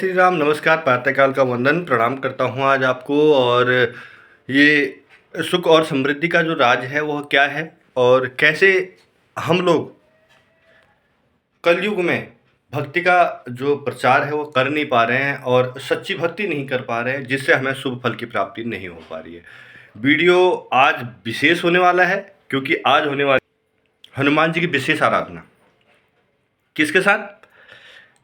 श्री राम, नमस्कार, प्रातःकाल का वंदन, प्रणाम करता हूँ आज आपको। और ये सुख और समृद्धि का जो राज है वह क्या है और कैसे हम लोग कलयुग में भक्ति का जो प्रचार है वो कर नहीं पा रहे हैं और सच्ची भक्ति नहीं कर पा रहे हैं, जिससे हमें शुभ फल की प्राप्ति नहीं हो पा रही है। वीडियो आज विशेष होने वाला है क्योंकि आज होने वाली हनुमान जी की विशेष आराधना किसके साथ?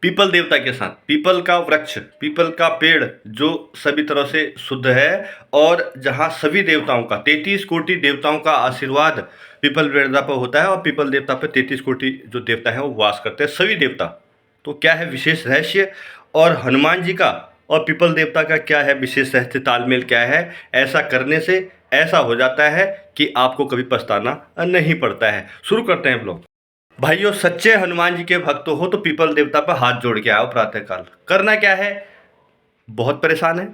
पीपल देवता के साथ। पीपल का वृक्ष, पीपल का पेड़ जो सभी तरह से शुद्ध है और जहाँ सभी देवताओं का 33 कोटि देवताओं का आशीर्वाद पीपल देवता पर होता है और पीपल देवता पर 33 कोटि जो देवता हैं वो वास करते हैं, सभी देवता। तो क्या है विशेष रहस्य और हनुमान जी का और पीपल देवता का क्या है विशेष रहस्य, तालमेल क्या है? ऐसा करने से ऐसा हो जाता है कि आपको कभी पछताना नहीं पड़ता है। शुरू करते हैं हम लोग। भाइयों, सच्चे हनुमान जी के भक्त हो तो पीपल देवता पर हाथ जोड़ के आओ प्रातःकाल। करना क्या है? बहुत परेशान है,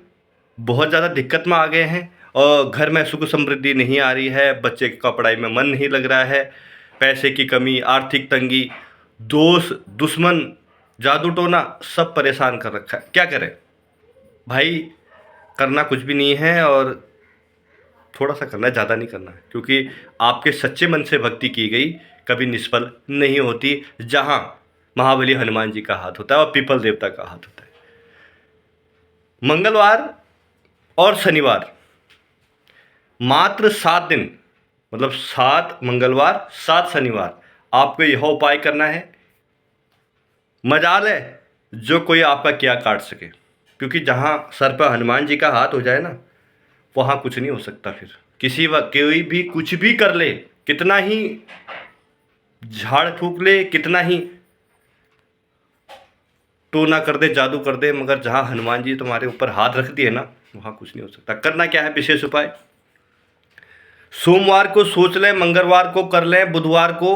बहुत ज़्यादा दिक्कत में आ गए हैं और घर में सुख समृद्धि नहीं आ रही है, बच्चे का पढ़ाई में मन नहीं लग रहा है, पैसे की कमी, आर्थिक तंगी, दोस्त दुश्मन, जादू टोना सब परेशान कर रखा है। क्या करें भाई? करना कुछ भी नहीं है और थोड़ा सा करना है, ज़्यादा नहीं करना है, क्योंकि आपके सच्चे मन से भक्ति की गई कभी निष्फल नहीं होती। जहाँ महाबली हनुमान जी का हाथ होता है और पीपल देवता का हाथ होता है। मंगलवार और शनिवार मात्र 7 दिन, मतलब 7 मंगलवार 7 शनिवार आपको यह उपाय करना है। मजाल है जो कोई आपका क्या काट सके, क्योंकि जहाँ सर पर हनुमान जी का हाथ हो जाए ना, वहाँ कुछ नहीं हो सकता। फिर किसी वक्त कोई भी कुछ भी कर ले, कितना ही झाड़ फूक ले, कितना ही टोना कर दे, जादू कर दे, मगर जहाँ हनुमान जी तुम्हारे ऊपर हाथ रख दिए ना, वहाँ कुछ नहीं हो सकता। करना क्या है विशेष उपाय? सोमवार को सोच लें, मंगलवार को कर लें, बुधवार को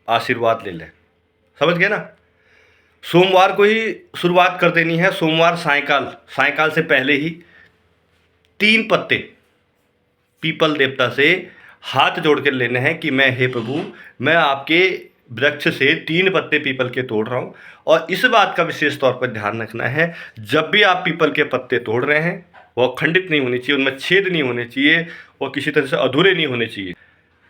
आशीर्वाद ले लें। समझ गए ना? सोमवार को ही शुरुआत कर देनी है। सोमवार सायकाल से पहले ही 3 पत्ते पीपल देवता से हाथ जोड़ कर लेने हैं कि मैं, हे प्रभु, मैं आपके वृक्ष से 3 पत्ते पीपल के तोड़ रहा हूँ। और इस बात का विशेष तौर पर ध्यान रखना है, जब भी आप पीपल के पत्ते तोड़ रहे हैं वह खंडित नहीं होनी चाहिए, उनमें छेद नहीं होने चाहिए और किसी तरह से अधूरे नहीं होने चाहिए।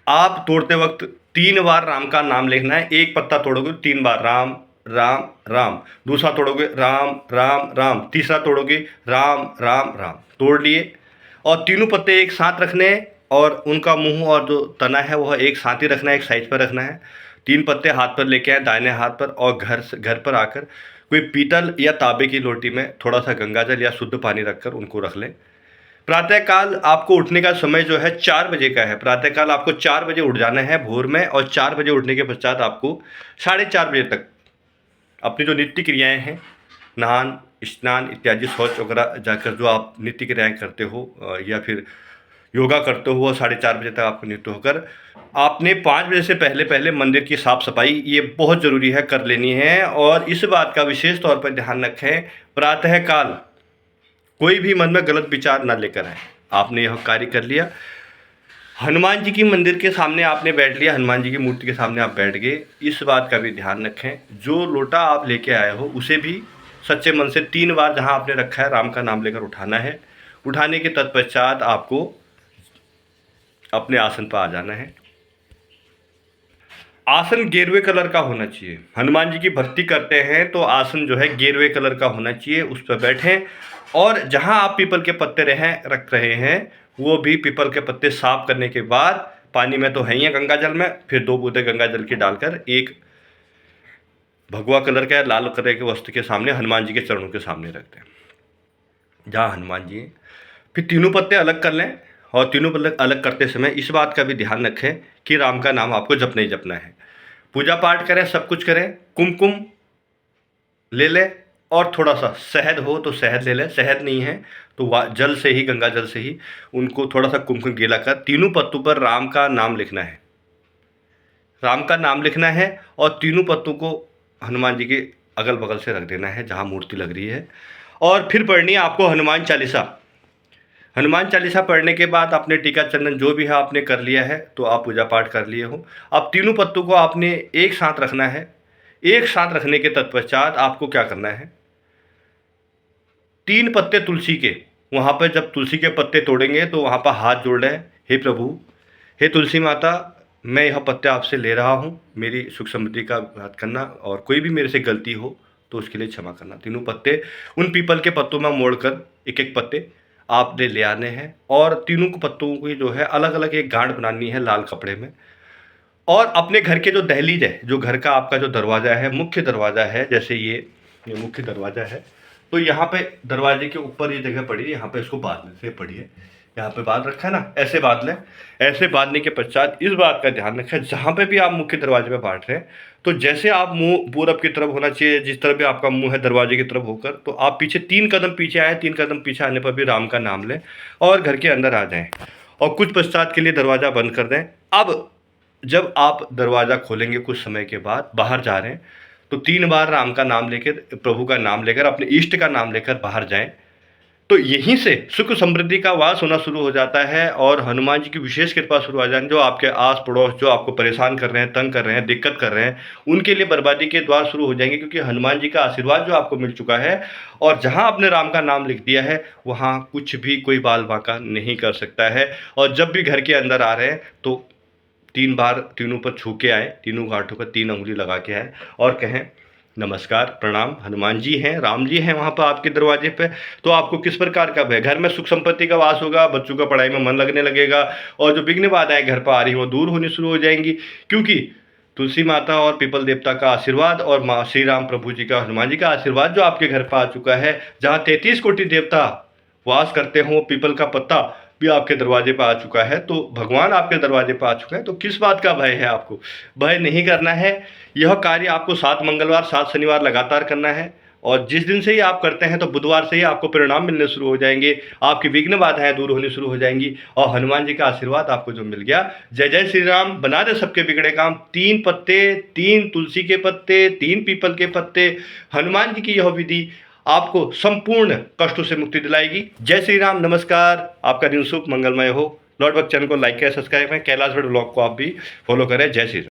आप तोड़ते वक्त 3 बार राम का नाम लिखना है। एक पत्ता तोड़ोगे 3 बार राम राम राम, दूसरा तोड़ोगे राम राम राम, तीसरा तोड़ोगे राम राम राम। तोड़ लिए और तीनों पत्ते एक साथ रखने हैं और उनका मुंह और जो तना है वह एक साथ ही रखना है, एक साइड पर रखना है। 3 पत्ते हाथ पर लेके आए दाहिने हाथ पर और घर पर आकर कोई पीतल या तांबे की लोटी में थोड़ा सा गंगाजल या शुद्ध पानी रखकर उनको रख लें। प्रातःकाल आपको उठने का समय जो है 4 बजे का है। प्रातःकाल आपको 4 बजे उठ जाना है भोर में, और 4 बजे उठने के पश्चात आपको 4:30 बजे तक अपनी जो नित्य क्रियाएं हैं, नहान स्नान इत्यादि, शौच वगैरह जाकर जो आप नित्य क्रियाएं करते हो या फिर योगा करते हो, 4:30 बजे तक आपको नित्य होकर आपने 5 बजे से पहले पहले मंदिर की साफ़ सफाई ये बहुत ज़रूरी है, कर लेनी है। और इस बात का विशेष तौर पर ध्यान रखें, प्रातःकाल कोई भी मन में गलत विचार ना लेकर आए। आपने यह कार्य कर लिया, हनुमान जी की मंदिर के सामने आपने बैठ लिया, हनुमान जी की मूर्ति के सामने आप बैठ गए। इस बात का भी ध्यान रखें, जो लोटा आप लेके आए हो उसे भी सच्चे मन से 3 बार जहां आपने रखा है राम का नाम लेकर उठाना है। उठाने के तत्पश्चात आपको अपने आसन पर आ जाना है। आसन गेरुए कलर का होना चाहिए। हनुमान जी की भक्ति करते हैं तो आसन जो है गेरुए कलर का होना चाहिए, उस पर बैठें। और जहां आप पीपल के पत्ते रख रहे हैं वो भी पीपल के पत्ते साफ करने के बाद पानी में तो है ही है, गंगा जल में, फिर 2 बूंदे गंगा जल की डालकर एक भगवा कलर का या लाल कलर के वस्त्र के सामने हनुमान जी के चरणों के सामने रख दें जहाँ हनुमान जी हैं। फिर तीनों पत्ते अलग कर लें और तीनों पत्ते अलग करते समय इस बात का भी ध्यान रखें कि राम का नाम आपको जपना ही जपना है। पूजा पाठ करें, सब कुछ करें, कुमकुम ले लें और थोड़ा सा शहद हो तो शहद ले लें, शहद नहीं है तो जल से ही, गंगा जल से ही उनको थोड़ा सा कुमकुम गीला कर तीनों पत्तों पर राम का नाम लिखना है। राम का नाम लिखना है और तीनों पत्तों को हनुमान जी के अगल बगल से रख देना है जहाँ मूर्ति लग रही है। और फिर पढ़नी है आपको हनुमान चालीसा। हनुमान चालीसा पढ़ने के बाद आपने टीका चंदन जो भी है आपने कर लिया है, तो आप पूजा पाठ कर लिए हो। अब तीनों पत्तों को आपने एक साथ रखना है। एक साथ रखने के तत्पश्चात आपको क्या करना है, 3 पत्ते तुलसी के, वहाँ पर जब तुलसी के पत्ते तोड़ेंगे तो वहाँ पर हाथ जोड़ लें, हे प्रभु, हे तुलसी माता, मैं यह पत्ते आपसे ले रहा हूँ, मेरी सुख समृद्धि का बात करना, और कोई भी मेरे से गलती हो तो उसके लिए क्षमा करना। तीनों पत्ते उन पीपल के पत्तों में मोड़कर एक एक पत्ते आपने ले आने हैं, और तीनों को पत्तों की जो है अलग अलग एक गांठ बनानी है लाल कपड़े में। और अपने घर के जो दहलीज है, जो घर का आपका जो दरवाज़ा है, मुख्य दरवाज़ा है, जैसे ये मुख्य दरवाज़ा है, तो यहाँ पे दरवाजे के ऊपर ये जगह पड़ी है, यहाँ पे इसको बांधने से पड़ी है, यहाँ पे बांध रखा है ना, ऐसे बांध लें। ऐसे बांधने के पश्चात इस बात का ध्यान रखें, जहाँ पे भी आप मुख्य दरवाजे पे बांट रहे हैं, तो जैसे आप मुंह पूरब की तरफ होना चाहिए, जिस तरफ भी आपका मुंह है दरवाजे की तरफ होकर, तो आप पीछे 3 कदम पीछे आए, 3 कदम पीछे आने पर भी राम का नाम लें और घर के अंदर आ जाएं, और कुछ पश्चात के लिए दरवाज़ा बंद कर दें। अब जब आप दरवाज़ा खोलेंगे कुछ समय के बाद, बाहर जा रहे हैं, तो 3 बार राम का नाम लेकर, प्रभु का नाम लेकर, अपने इष्ट का नाम लेकर बाहर जाएं। तो यहीं से सुख समृद्धि का वास होना शुरू हो जाता है, और हनुमान जी की विशेष कृपा शुरू हो जाए। जो आपके आस पड़ोस जो आपको परेशान कर रहे हैं, तंग कर रहे हैं, दिक्कत कर रहे हैं, उनके लिए बर्बादी के द्वार शुरू हो जाएंगे, क्योंकि हनुमान जी का आशीर्वाद जो आपको मिल चुका है, और जहां आपने राम का नाम लिख दिया है, वहां कुछ भी कोई बाल बांका नहीं कर सकता है। और जब भी घर के अंदर आ रहे हैं तो 3 बार तीनों पर छू के आए, तीनों गांठों पर 3 अंगुली लगा के आए, और कहें नमस्कार, प्रणाम, हनुमान जी हैं, राम जी हैं वहाँ पर आपके दरवाजे पे। तो आपको किस प्रकार का भय, घर में सुख संपत्ति का वास होगा, बच्चों का पढ़ाई में मन लगने लगेगा, और जो विघ्न बाधाएं घर पर आ रही हैं वो दूर होनी शुरू हो जाएंगी, क्योंकि तुलसी माता और पीपल देवता का आशीर्वाद और माँ श्री राम प्रभु जी का, हनुमान जी का आशीर्वाद जो आपके घर पर आ चुका है। जहाँ 33 कोटि देवता वास करते हों, पीपल का पत्ता भी आपके दरवाजे पर आ चुका है, तो भगवान आपके दरवाजे पर आ चुके हैं, तो किस बात का भय है आपको? भय नहीं करना है। यह कार्य आपको 7 मंगलवार 7 शनिवार लगातार करना है, और जिस दिन से ही आप करते हैं तो बुधवार से ही आपको परिणाम मिलने शुरू हो जाएंगे, आपकी विघ्न बाधाएं दूर होनी शुरू हो जाएंगी, और हनुमान जी का आशीर्वाद आपको जो मिल गया। जय जय श्री राम, बना दे सबके बिगड़े काम। 3 पत्ते, 3 तुलसी के पत्ते, 3 पीपल के पत्ते, हनुमान जी की यह विधि आपको संपूर्ण कष्टों से मुक्ति दिलाएगी। जय श्री राम, नमस्कार, आपका दिन शुभ मंगलमय हो। लॉर्ड भक्त चैनल को लाइक करें, सब्सक्राइब करें, कैलाश भट्ट ब्लॉग को आप भी फॉलो करें। जय श्री राम।